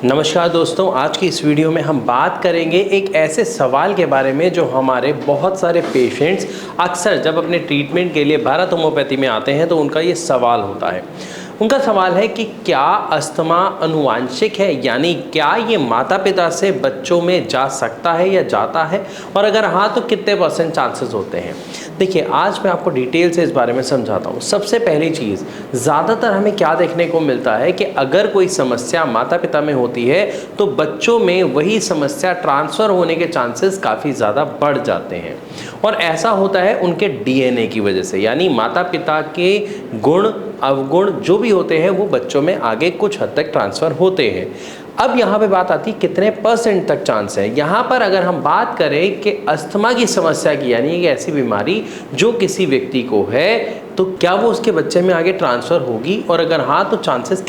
नमस्कार दोस्तों, आज की इस वीडियो में हम बात करेंगे एक ऐसे सवाल के बारे में जो हमारे बहुत सारे पेशेंट्स अक्सर जब अपने ट्रीटमेंट के लिए भारत होम्योपैथी में आते हैं तो उनका ये सवाल होता है। उनका सवाल है कि क्या अस्थमा अनुवांशिक है, यानी क्या ये माता पिता से बच्चों में जा सकता है या जाता है, और अगर हाँ तो कितने % चांसेस होते हैं। देखिए, आज मैं आपको डिटेल से इस बारे में समझाता हूँ। सबसे पहली चीज़, ज़्यादातर हमें क्या देखने को मिलता है कि अगर कोई समस्या माता पिता में होती है तो बच्चों में वही समस्या ट्रांसफ़र होने के चांसेस काफ़ी ज़्यादा बढ़ जाते हैं। और ऐसा होता है उनके DNA की वजह से, यानी माता पिता के गुण अवगुण जो भी होते हैं वो बच्चों में आगे कुछ हद तक ट्रांसफ़र होते हैं। अब यहाँ पे बात आती है कितने % तक चांस है। यहाँ पर अगर हम बात करें कि अस्थमा की समस्या की, यानी एक ऐसी बीमारी जो किसी व्यक्ति को है, तो क्या वो उसके बच्चे में आगे ट्रांसफ़र होगी, और अगर हाँ तो चांसेस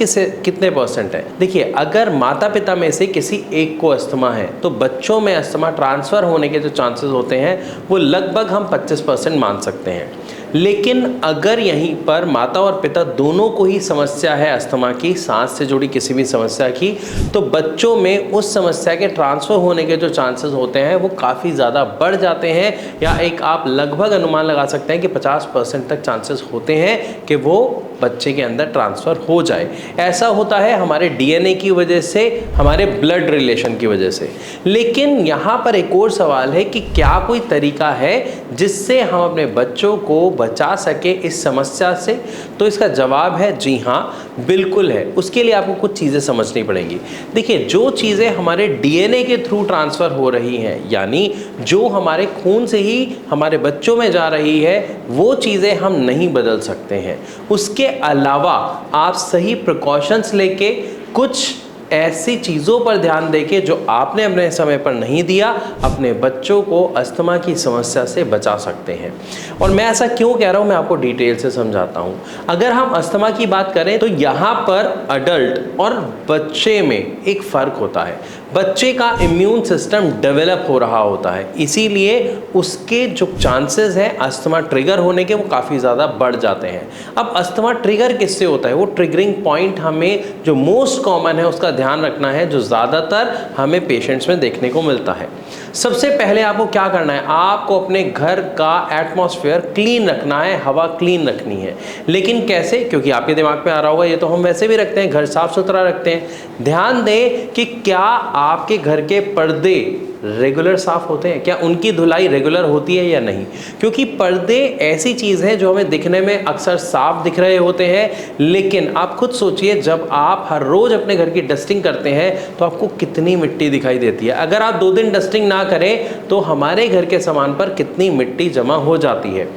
कितने % है। देखिए, अगर माता पिता में से किसी एक को अस्थमा है तो बच्चों में अस्थमा ट्रांसफ़र होने के जो चांसेस होते हैं वो लगभग हम 25% मान सकते हैं। लेकिन अगर यहीं पर माता और पिता दोनों को ही समस्या है अस्थमा की, सांस से जुड़ी किसी भी समस्या की, तो बच्चों में उस समस्या के ट्रांसफ़र होने के जो चांसेस होते हैं वो काफ़ी ज़्यादा बढ़ जाते हैं, या एक आप लगभग अनुमान लगा सकते हैं कि 50% तक चांसेस होते हैं कि वो बच्चे के अंदर ट्रांसफ़र हो जाए। ऐसा होता है हमारे DNA की वजह से, हमारे ब्लड रिलेशन की वजह से। लेकिन यहाँ पर एक और सवाल है कि क्या कोई तरीका है जिससे हम अपने बच्चों को बचा सके इस समस्या से। तो इसका जवाब है जी हाँ, बिल्कुल है। उसके लिए आपको कुछ चीज़ें समझनी पड़ेंगी। देखिए, जो चीज़ें हमारे DNA के थ्रू ट्रांसफ़र हो रही हैं, यानी जो हमारे खून से ही हमारे बच्चों में जा रही है, वो चीज़ें हम नहीं बदल सकते हैं। उसके अलावा आप सही प्रिकॉशंस लेके कुछ ऐसी चीज़ों पर ध्यान देके जो आपने अपने समय पर नहीं दिया, अपने बच्चों को अस्थमा की समस्या से बचा सकते हैं। और मैं ऐसा क्यों कह रहा हूँ, मैं आपको डिटेल से समझाता हूँ। अगर हम अस्थमा की बात करें तो यहाँ पर अडल्ट और बच्चे में एक फ़र्क होता है। बच्चे का इम्यून सिस्टम डेवलप हो रहा होता है, इसीलिए उसके जो चांसेस हैं अस्थमा ट्रिगर होने के वो काफ़ी ज़्यादा बढ़ जाते हैं। अब अस्थमा ट्रिगर किससे होता है, वो ट्रिगरिंग पॉइंट हमें जो मोस्ट कॉमन है उसका ध्यान रखना है, जो ज़्यादातर हमें पेशेंट्स में देखने को मिलता है। सबसे पहले आपको क्या करना है, आपको अपने घर का एटमॉस्फेयर क्लीन रखना है, हवा क्लीन रखनी है। लेकिन कैसे, क्योंकि आपके दिमाग में आ रहा होगा ये तो हम वैसे भी रखते हैं, घर साफ़ सुथरा रखते हैं। ध्यान दें कि क्या आपके घर के पर्दे रेगुलर साफ़ होते हैं, क्या उनकी धुलाई रेगुलर होती है या नहीं। क्योंकि पर्दे ऐसी चीज़ है जो हमें दिखने में अक्सर साफ दिख रहे होते हैं, लेकिन आप खुद सोचिए जब आप हर रोज़ अपने घर की डस्टिंग करते हैं तो आपको कितनी मिट्टी दिखाई देती है। अगर आप 2 दिन डस्टिंग ना करें तो हमारे घर के सामान पर कितनी मिट्टी जमा हो जाती है।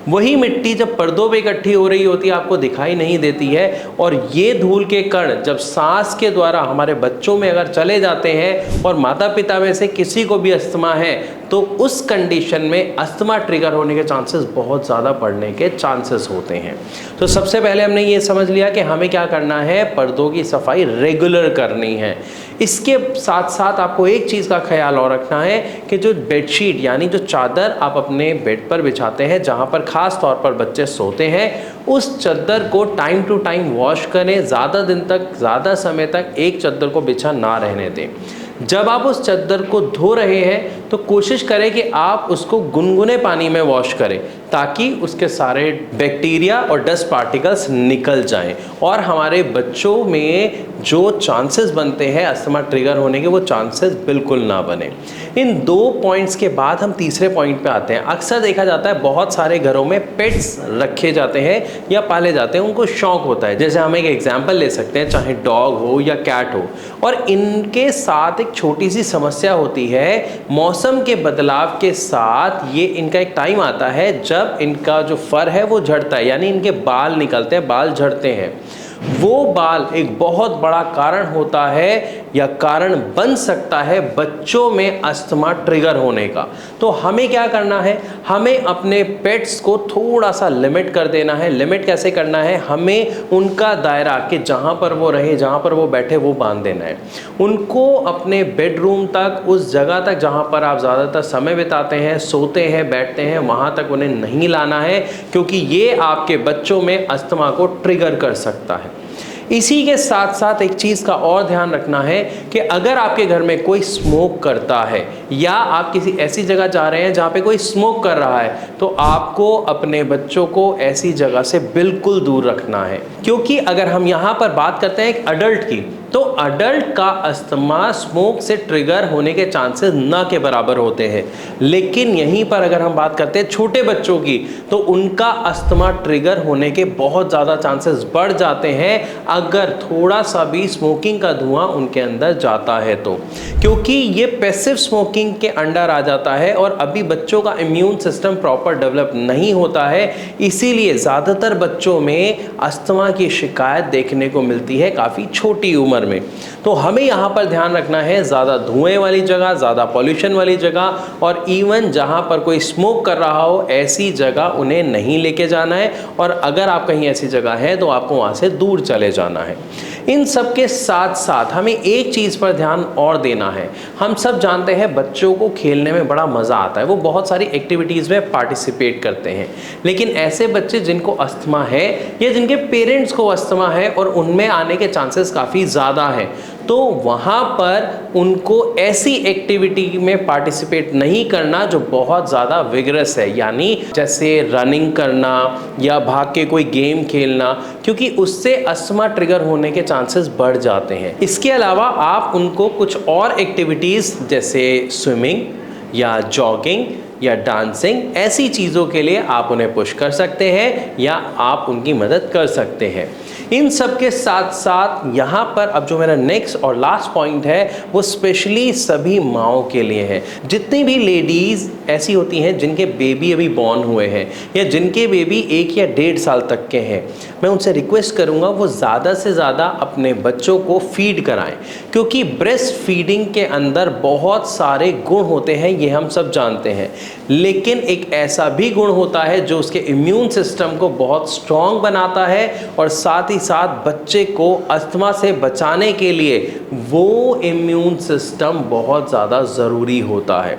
वही मिट्टी जब पर्दों पे इकट्ठी हो रही होती है आपको दिखाई नहीं देती है, और ये धूल के कण जब सांस के द्वारा हमारे बच्चों में अगर चले जाते हैं और माता पिता में से किसी को भी अस्थमा है तो उस कंडीशन में अस्थमा ट्रिगर होने के चांसेस बहुत ज़्यादा बढ़ने के चांसेस होते हैं। तो सबसे पहले हमने ये समझ लिया कि हमें क्या करना है, पर्दों की सफाई रेगुलर करनी है। इसके साथ साथ आपको एक चीज़ का ख्याल और रखना है कि जो बेडशीट यानी जो चादर आप अपने बेड पर बिछाते हैं, जहाँ पर ख़ास तौर पर बच्चे सोते हैं, उस चादर को टाइम टू टाइम वॉश करें। ज़्यादा दिन तक, ज़्यादा समय तक एक चादर को बिछा ना रहने दें। जब आप उस चादर को धो रहे हैं तो कोशिश करें कि आप उसको गुनगुने पानी में वॉश करें, ताकि उसके सारे बैक्टीरिया और डस्ट पार्टिकल्स निकल जाएं, और हमारे बच्चों में जो चांसेस बनते हैं अस्थमा ट्रिगर होने के वो चांसेस बिल्कुल ना बने। इन 2 पॉइंट्स के बाद हम तीसरे पॉइंट पे आते हैं। अक्सर देखा जाता है बहुत सारे घरों में पेट्स रखे जाते हैं या पाले जाते हैं, उनको शौक होता है। जैसे हम एक एग्जाम्पल ले सकते हैं, चाहे डॉग हो या कैट हो, और इनके साथ एक छोटी सी समस्या होती है। मौसम के बदलाव के साथ ये इनका एक टाइम आता है जब इनका जो फर है वो झड़ता है, यानी इनके बाल निकलते हैं, बाल झड़ते हैं। वो बाल एक बहुत बड़ा कारण होता है या कारण बन सकता है बच्चों में अस्थमा ट्रिगर होने का। तो हमें क्या करना है, हमें अपने पेट्स को थोड़ा सा लिमिट कर देना है। लिमिट कैसे करना है, हमें उनका दायरा कि जहाँ पर वो रहे, जहाँ पर वो बैठे, वो बांध देना है। उनको अपने बेडरूम तक, उस जगह तक जहाँ पर आप ज़्यादातर समय बिताते हैं, सोते हैं, बैठते हैं, वहाँ तक उन्हें नहीं लाना है, क्योंकि ये आपके बच्चों में अस्थमा को ट्रिगर कर सकता है। इसी के साथ साथ एक चीज़ का और ध्यान रखना है कि अगर आपके घर में कोई स्मोक करता है या आप किसी ऐसी जगह जा रहे हैं जहाँ पे कोई स्मोक कर रहा है, तो आपको अपने बच्चों को ऐसी जगह से बिल्कुल दूर रखना है। क्योंकि अगर हम यहाँ पर बात करते हैं एक अडल्ट की, तो अडल्ट का अस्थमा स्मोक से ट्रिगर होने के चांसेस ना के बराबर होते हैं, लेकिन यहीं पर अगर हम बात करते हैं छोटे बच्चों की, तो उनका अस्थमा ट्रिगर होने के बहुत ज़्यादा चांसेस बढ़ जाते हैं अगर थोड़ा सा भी स्मोकिंग का धुआं उनके अंदर जाता है तो, क्योंकि ये पैसिव स्मोकिंग के अंडर आ जाता है और अभी बच्चों का इम्यून सिस्टम प्रॉपर डेवलप नहीं होता है। इसीलिए ज़्यादातर बच्चों में अस्थमा की शिकायत देखने को मिलती है काफ़ी छोटी उम्र में। तो हमें यहाँ पर ध्यान रखना है ज़्यादा धुएं वाली जगह, ज़्यादा पॉल्यूशन वाली जगह और इवन जहाँ पर कोई स्मोक कर रहा हो ऐसी जगह उन्हें नहीं लेके जाना है, और अगर आप कहीं ऐसी जगह है तो आपको वहाँ से दूर चले जाना है। इन सब के साथ साथ हमें एक चीज़ पर ध्यान और देना है। हम सब जानते हैं बच्चों को खेलने में बड़ा मज़ा आता है, वो बहुत सारी एक्टिविटीज़ में पार्टिसिपेट करते हैं, लेकिन ऐसे बच्चे जिनको अस्थमा है या जिनके पेरेंट्स को अस्थमा है और उनमें आने के चांसेस काफ़ी ज़्यादा हैं, तो वहाँ पर उनको ऐसी एक्टिविटी में पार्टिसिपेट नहीं करना जो बहुत ज़्यादा विगरस है, यानी जैसे रनिंग करना या भाग के कोई गेम खेलना, क्योंकि उससे अस्थमा ट्रिगर होने के चांसेस बढ़ जाते हैं। इसके अलावा आप उनको कुछ और एक्टिविटीज़ जैसे स्विमिंग या जॉगिंग या डांसिंग, ऐसी चीज़ों के लिए आप उन्हें पुश कर सकते हैं या आप उनकी मदद कर सकते हैं। इन सब के साथ साथ यहाँ पर अब जो मेरा नेक्स्ट और लास्ट पॉइंट है वो स्पेशली सभी माँओं के लिए है। जितनी भी लेडीज़ ऐसी होती हैं जिनके बेबी अभी बॉर्न हुए हैं या जिनके बेबी 1 या 1.5 साल तक के हैं, मैं उनसे रिक्वेस्ट करूँगा वो ज़्यादा से ज़्यादा अपने बच्चों को फीड कराएं, क्योंकि ब्रेस्ट फीडिंग के अंदर बहुत सारे गुण होते हैं, ये हम सब जानते हैं, लेकिन एक ऐसा भी गुण होता है जो उसके इम्यून सिस्टम को बहुत स्ट्रॉन्ग बनाता है और साथ ही साथ बच्चे को अस्थमा से बचाने के लिए वो इम्यून सिस्टम बहुत ज़्यादा ज़रूरी होता है।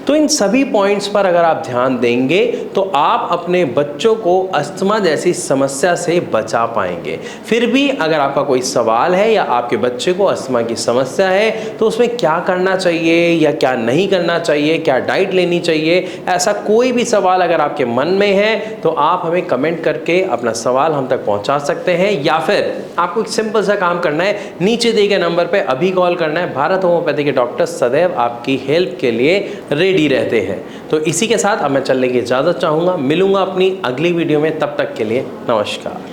तो इन सभी पॉइंट्स पर अगर आप ध्यान देंगे तो आप अपने बच्चों को अस्थमा जैसी समस्या से बचा पाएंगे। फिर भी अगर आपका कोई सवाल है या आपके बच्चे को अस्थमा की समस्या है तो उसमें क्या करना चाहिए या क्या नहीं करना चाहिए, क्या डाइट लेनी चाहिए, ऐसा कोई भी सवाल अगर आपके मन में है तो आप हमें कमेंट करके अपना सवाल हम तक पहुंचा सकते हैं, या फिर आपको एक सिंपल सा काम करना है, नीचे दिए गए नंबर पे अभी कॉल करना है। भारत होम्योपैथी के डॉक्टर सदैव आपकी हेल्प के लिए रेडी रहते हैं। तो इसी के साथ अब मैं चलने की इजाज़त चाहूँगा। मिलूंगा अपनी अगली वीडियो में, तब तक के लिए नमस्कार।